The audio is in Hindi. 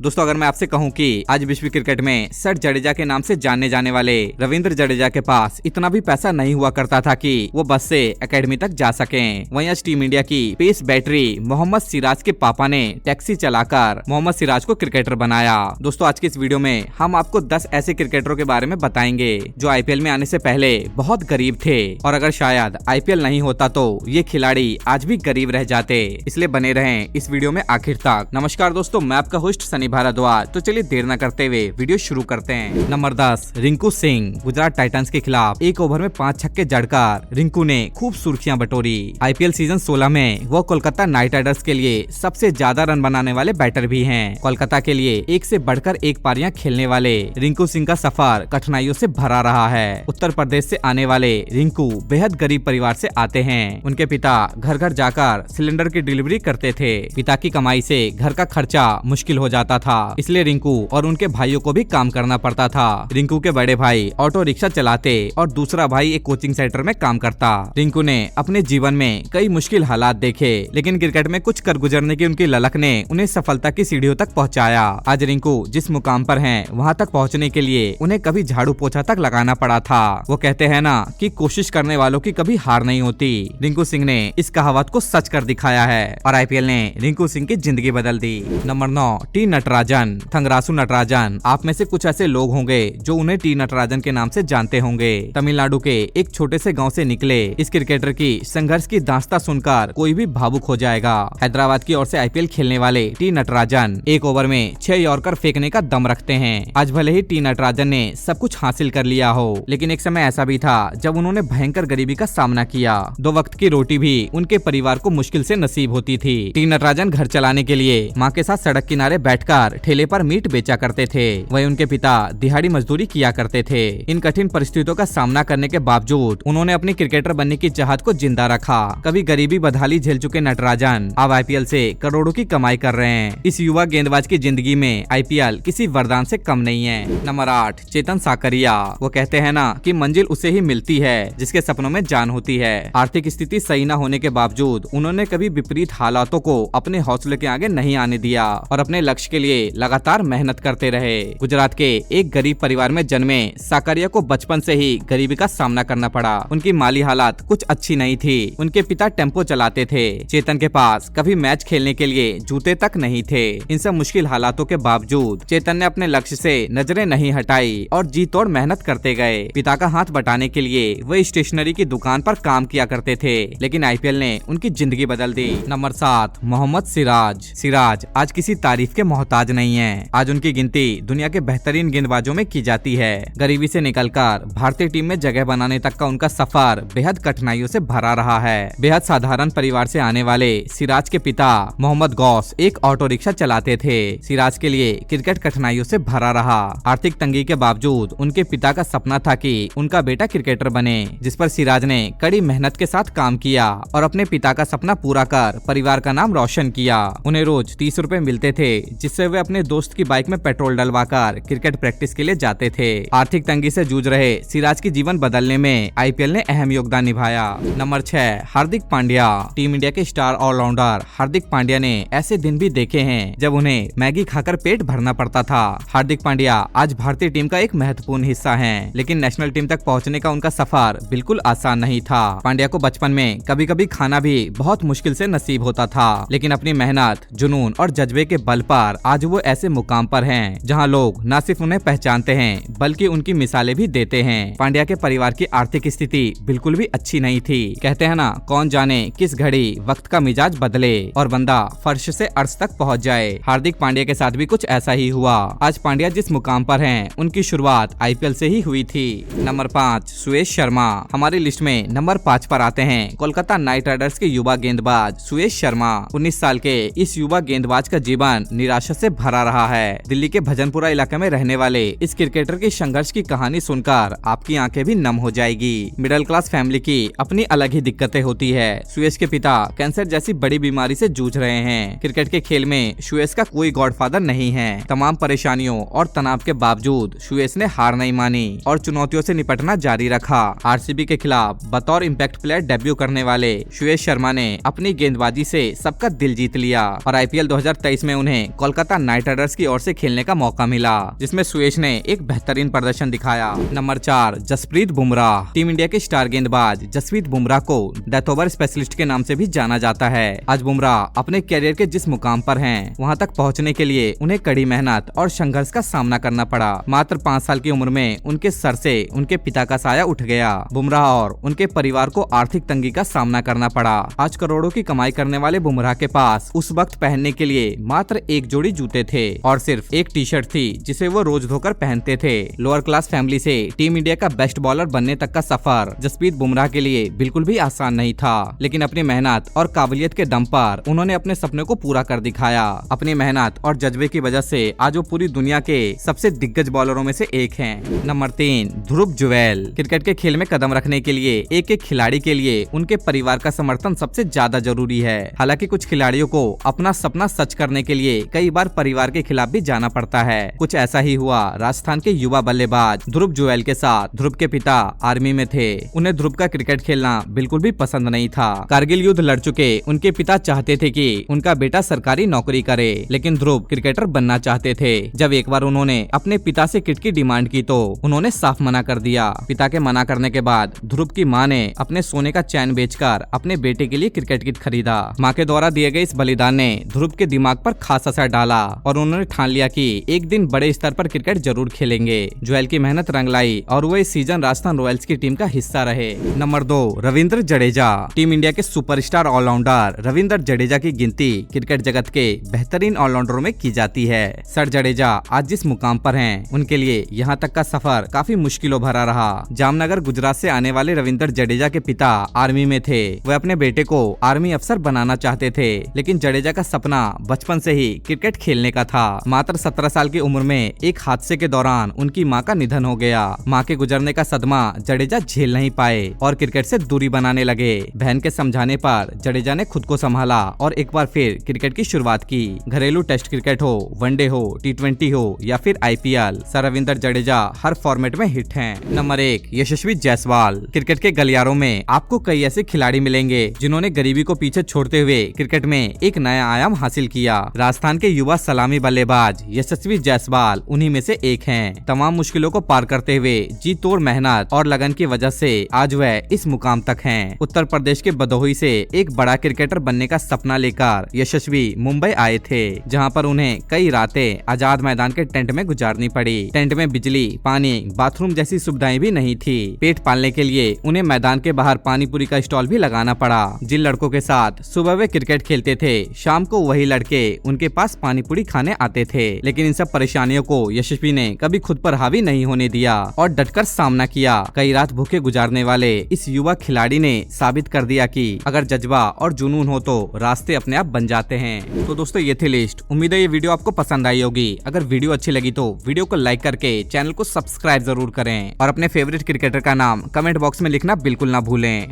दोस्तों अगर मैं आपसे कहूं कि आज विश्व क्रिकेट में सर जडेजा के नाम से जाने जाने वाले रविंद्र जडेजा के पास इतना भी पैसा नहीं हुआ करता था कि वो बस से एकेडमी तक जा सकें, वहीं आज टीम इंडिया की पेस बैटरी मोहम्मद सिराज के पापा ने टैक्सी चलाकर मोहम्मद सिराज को क्रिकेटर बनाया। दोस्तों आज की इस वीडियो में हम आपको 10 ऐसे क्रिकेटरों के बारे में बताएंगे जो आईपीएल में आने से पहले बहुत गरीब थे और अगर शायद आईपीएल नहीं होता तो ये खिलाड़ी आज भी गरीब रह जाते। इसलिए बने रहें इस वीडियो में आखिर तक। नमस्कार दोस्तों, मैं आपका होस्ट सनी भारद्वाज। तो चलिए देर न करते हुए वीडियो शुरू करते हैं। नंबर 10 रिंकू सिंह। गुजरात टाइटंस के खिलाफ एक ओवर में 5 छक्के जड़कर रिंकू ने खूब सुर्खियां बटोरी। आईपीएल सीजन 16 में वो कोलकाता नाइट राइडर्स के लिए सबसे ज्यादा रन बनाने वाले बैटर भी हैं। कोलकाता के लिए एक से बढ़कर एक पारियां खेलने वाले रिंकू सिंह का सफर कठिनाइयों से भरा रहा है। उत्तर प्रदेश से आने वाले रिंकू बेहद गरीब परिवार से आते हैं। उनके पिता घर घर जाकर सिलेंडर की डिलीवरी करते थे। पिता की कमाई से घर का खर्चा मुश्किल हो जाता था, इसलिए रिंकू और उनके भाइयों को भी काम करना पड़ता था। रिंकू के बड़े भाई ऑटो रिक्शा चलाते और दूसरा भाई एक कोचिंग सेंटर में काम करता। रिंकू ने अपने जीवन में कई मुश्किल हालात देखे, लेकिन क्रिकेट में कुछ कर गुजरने की उनकी ललक ने उन्हें सफलता की सीढ़ियों तक पहुंचाया। आज रिंकू जिस मुकाम पर हैं, वहां तक पहुंचने के लिए उन्हें कभी झाड़ू पोछा तक लगाना पड़ा था। वो कहते हैं ना कि कोशिश करने वालों की कभी हार नहीं होती। रिंकू सिंह ने इस कहावत को सच कर दिखाया है और आईपीएल ने रिंकू सिंह की जिंदगी बदल दी। Number 9 T Natarajan. थंगरासु नटराजन। आप में से कुछ ऐसे लोग होंगे जो उन्हें टी नटराजन के नाम से जानते होंगे। तमिलनाडु के एक छोटे से गांव से निकले इस क्रिकेटर की संघर्ष की दास्तां सुनकर कोई भी भावुक हो जाएगा। हैदराबाद की ओर से आईपीएल खेलने वाले टी नटराजन एक ओवर में 6 यॉर्कर फेंकने का दम रखते हैं। आज भले ही टी नटराजन ने सब कुछ हासिल कर लिया हो, लेकिन एक समय ऐसा भी था जब उन्होंने भयंकर गरीबी का सामना किया। 2 वक्त की रोटी भी उनके परिवार को मुश्किल से नसीब होती थी। टी नटराजन घर चलाने के लिए मां के साथ सड़क किनारे बैठकर ठेले पर मीट बेचा करते थे। वहीं उनके पिता दिहाड़ी मजदूरी किया करते थे। इन कठिन परिस्थितियों का सामना करने के बावजूद उन्होंने अपनी क्रिकेटर बनने की चाहत को जिंदा रखा। कभी गरीबी बदहाली झेल चुके नटराजन अब आईपीएल से करोड़ों की कमाई कर रहे हैं। इस युवा गेंदबाज की जिंदगी में आईपीएल किसी वरदान से कम नहीं है। नंबर 8 चेतन साकरिया। वो कहते हैं ना कि मंजिल उसे ही मिलती है जिसके सपनों में जान होती है। आर्थिक स्थिति सही न होने के बावजूद उन्होंने कभी विपरीत हालातों को अपने हौसले के आगे नहीं आने दिया और अपने लक्ष्य के लिए लगातार मेहनत करते रहे। गुजरात के एक गरीब परिवार में जन्मे साकरिया को बचपन से ही गरीबी का सामना करना पड़ा। उनकी माली हालात कुछ अच्छी नहीं थी। उनके पिता टेम्पो चलाते थे। चेतन के पास कभी मैच खेलने के लिए जूते तक नहीं थे। इन सब मुश्किल हालातों के बावजूद चेतन ने अपने लक्ष्य से नजरें नहीं हटाई और जी तोड़ मेहनत करते गए। पिता का हाथ बटाने के लिए वे स्टेशनरी की दुकान पर काम किया करते थे, लेकिन आईपीएल ने उनकी जिंदगी बदल दी। नंबर 7 मोहम्मद सिराज। सिराज आज किसी तारीफ के मोहताज नहीं है। आज उनकी गिनती दुनिया के बेहतरीन गेंदबाजों में की जाती है। गरीबी से निकलकर भारतीय टीम में जगह बनाने तक का उनका सफर बेहद कठिनाइयों से भरा रहा है। बेहद साधारण परिवार से आने वाले सिराज के पिता मोहम्मद गौस एक ऑटो रिक्शा चलाते थे। सिराज के लिए क्रिकेट कठिनाइयों से भरा रहा। आर्थिक तंगी के बावजूद उनके पिता का सपना था कि उनका बेटा क्रिकेटर बने, जिस पर सिराज ने कड़ी मेहनत के साथ काम किया और अपने पिता का सपना पूरा कर परिवार का नाम रोशन किया। उन्हें रोज 30 रुपए मिलते थे, जिससे वे अपने दोस्त की बाइक में पेट्रोल डलवाकर क्रिकेट प्रैक्टिस के लिए जाते थे। आर्थिक तंगी से जूझ रहे सिराज की जीवन बदलने में आईपीएल ने अहम योगदान निभाया। Number 6 Hardik Pandya. Team India के स्टार ऑलराउंडर हार्दिक पांड्या ने ऐसे दिन भी देखे हैं जब उन्हें मैगी खाकर पेट भरना पड़ता था। हार्दिक पांड्या आज भारतीय टीम का एक महत्वपूर्ण हिस्सा है, लेकिन नेशनल टीम तक पहुँचने का उनका सफर बिल्कुल आसान नहीं था। पांड्या को बचपन में कभी कभी खाना भी बहुत मुश्किल से नसीब होता था, लेकिन अपनी मेहनत, जुनून और जज्बे के बल पर आज वो ऐसे मुकाम पर हैं जहां लोग न सिर्फ उन्हें पहचानते हैं बल्कि उनकी मिसालें भी देते हैं। पांड्या के परिवार की आर्थिक स्थिति बिल्कुल भी अच्छी नहीं थी। कहते हैं ना, कौन जाने किस घड़ी वक्त का मिजाज बदले और बंदा फर्श से अर्श तक पहुंच जाए। हार्दिक पांड्या के साथ भी कुछ ऐसा ही हुआ। आज पांड्या जिस मुकाम पर हैं, उनकी शुरुआत आईपीएल से ही हुई थी। नंबर 5 सुयश शर्मा। हमारी लिस्ट में नंबर 5 पर आते हैं कोलकाता नाइट राइडर्स के युवा गेंदबाज सुयश शर्मा। 19 साल के इस युवा गेंदबाज का जीवन निराशा से भरा रहा है। दिल्ली के भजनपुरा इलाके में रहने वाले इस क्रिकेटर की संघर्ष की कहानी सुनकर आपकी आंखें भी नम हो जाएगी। मिडिल क्लास फैमिली की अपनी अलग ही दिक्कतें होती है। सुयश के पिता कैंसर जैसी बड़ी बीमारी से जूझ रहे हैं। क्रिकेट के खेल में सुयश का कोई गॉडफादर नहीं है। तमाम परेशानियों और तनाव के बावजूद सुयश ने हार नहीं मानी और चुनौतियों से निपटना जारी रखा। आरसीबी के खिलाफ बतौर इम्पैक्ट प्लेयर डेब्यू करने वाले सुयश शर्मा ने अपनी गेंदबाजी से सबका दिल जीत लिया और आईपीएल 2023 में उन्हें कोलकाता कोलकाता नाइट राइडर्स की ओर से खेलने का मौका मिला, जिसमें सुयश ने एक बेहतरीन प्रदर्शन दिखाया। Number 4 Jasprit Bumrah. Team India के स्टार गेंदबाज जसप्रीत बुमराह को डेथ ओवर स्पेशलिस्ट के नाम से भी जाना जाता है। आज बुमराह अपने कैरियर के जिस मुकाम पर हैं, वहां तक पहुंचने के लिए उन्हें कड़ी मेहनत और संघर्ष का सामना करना पड़ा। मात्र 5 साल की उम्र में उनके सर से उनके पिता का साया उठ गया। बुमराह और उनके परिवार को आर्थिक तंगी का सामना करना पड़ा। आज करोड़ों की कमाई करने वाले बुमराह के पास उस वक्त पहनने के लिए मात्र एक जोड़ी जूते थे और सिर्फ एक टी शर्ट थी, जिसे वो रोज धोकर पहनते थे। लोअर क्लास फैमिली से टीम इंडिया का बेस्ट बॉलर बनने तक का सफर जसप्रीत बुमराह के लिए बिल्कुल भी आसान नहीं था, लेकिन अपनी मेहनत और काबिलियत के दम पर उन्होंने अपने सपने को पूरा कर दिखाया। अपनी मेहनत और जज्बे की वजह से आज वो पूरी दुनिया के सबसे दिग्गज बॉलरों में से एक हैं। नंबर 3 ध्रुव जुरैल। क्रिकेट के खेल में कदम रखने के लिए एक एक खिलाड़ी के लिए उनके परिवार का समर्थन सबसे ज्यादा जरूरी है। हालांकि कुछ खिलाड़ियों को अपना सपना सच करने के लिए कई बार परिवार के खिलाफ भी जाना पड़ता है। कुछ ऐसा ही हुआ राजस्थान के युवा बल्लेबाज ध्रुव जुरैल के साथ। ध्रुव के पिता आर्मी में थे। उन्हें ध्रुव का क्रिकेट खेलना बिल्कुल भी पसंद नहीं था। कारगिल युद्ध लड़ चुके उनके पिता चाहते थे कि उनका बेटा सरकारी नौकरी करे, लेकिन ध्रुव क्रिकेटर बनना चाहते थे। जब एक बार उन्होंने अपने पिता से किट की डिमांड की तो उन्होंने साफ मना कर दिया। पिता के मना करने के बाद ध्रुव की मां ने अपने सोने का चैन बेचकर अपने बेटे के लिए क्रिकेट किट खरीदा। मां के द्वारा दिए गए इस बलिदान ने ध्रुव के दिमाग पर खास असर डाला और उन्होंने ठान लिया कि एक दिन बड़े स्तर पर क्रिकेट जरूर खेलेंगे। जुरैल की मेहनत रंग लाई और वो इस सीजन राजस्थान रॉयल्स की टीम का हिस्सा रहे। Number 2 Ravindra Jadeja. Team India के सुपरस्टार ऑलराउंडर रविंद्र जडेजा की गिनती क्रिकेट जगत के बेहतरीन ऑलराउंडरों में की जाती है। सर जडेजा आज जिस मुकाम पर हैं, उनके लिए यहाँ तक का सफर काफी मुश्किलों भरा रहा। जामनगर गुजरात से आने वाले रविंद्र जडेजा के पिता आर्मी में थे। वे अपने बेटे को आर्मी अफसर बनाना चाहते थे, लेकिन जडेजा का सपना बचपन से ही क्रिकेट खेलने का था। मात्र 17 साल की उम्र में एक हादसे के दौरान उनकी मां का निधन हो गया। मां के गुजरने का सदमा जडेजा झेल नहीं पाए और क्रिकेट से दूरी बनाने लगे। बहन के समझाने पर जडेजा ने खुद को संभाला और एक बार फिर क्रिकेट की शुरुआत की। घरेलू टेस्ट क्रिकेट हो, वनडे हो, T20 हो या फिर IPL, सर रविंद्र जडेजा हर फॉर्मेट में हिट हैं। नंबर 1 यशस्वी जायसवाल। क्रिकेट के गलियारों में आपको कई ऐसे खिलाड़ी मिलेंगे जिन्होंने गरीबी को पीछे छोड़ते हुए क्रिकेट में एक नया आयाम हासिल किया। राजस्थान के युवा सलामी बल्लेबाज यशस्वी जायसवाल उन्हीं में से एक हैं। तमाम मुश्किलों को पार करते हुए जी तोड़ मेहनत और लगन की वजह से आज वह इस मुकाम तक हैं। उत्तर प्रदेश के भदोही से एक बड़ा क्रिकेटर बनने का सपना लेकर यशस्वी मुंबई आए थे, जहां पर उन्हें कई रातें आजाद मैदान के टेंट में गुजारनी पड़ी। टेंट में बिजली, पानी, बाथरूम जैसी सुविधाएं भी नहीं थी। पेट पालने के लिए उन्हें मैदान के बाहर पानी पूरी का स्टॉल भी लगाना पड़ा। जिन लड़कों के साथ सुबह वे क्रिकेट खेलते थे, शाम को वही लड़के उनके पास पानी पूरी खाने आते थे। लेकिन इन सब परेशानियों को यशस्वी ने कभी खुद पर हावी नहीं होने दिया और डटकर सामना किया। कई रात भूखे गुजारने वाले इस युवा खिलाड़ी ने साबित कर दिया कि अगर जज्बा और जुनून हो तो रास्ते अपने आप बन जाते हैं। तो दोस्तों ये थी लिस्ट। उम्मीद है ये वीडियो आपको पसंद आई होगी। अगर वीडियो अच्छी लगी तो वीडियो को लाइक करके चैनल को सब्सक्राइब जरूर करें और अपने फेवरेट क्रिकेटर का नाम कमेंट बॉक्स में लिखना बिल्कुल ना भूलें।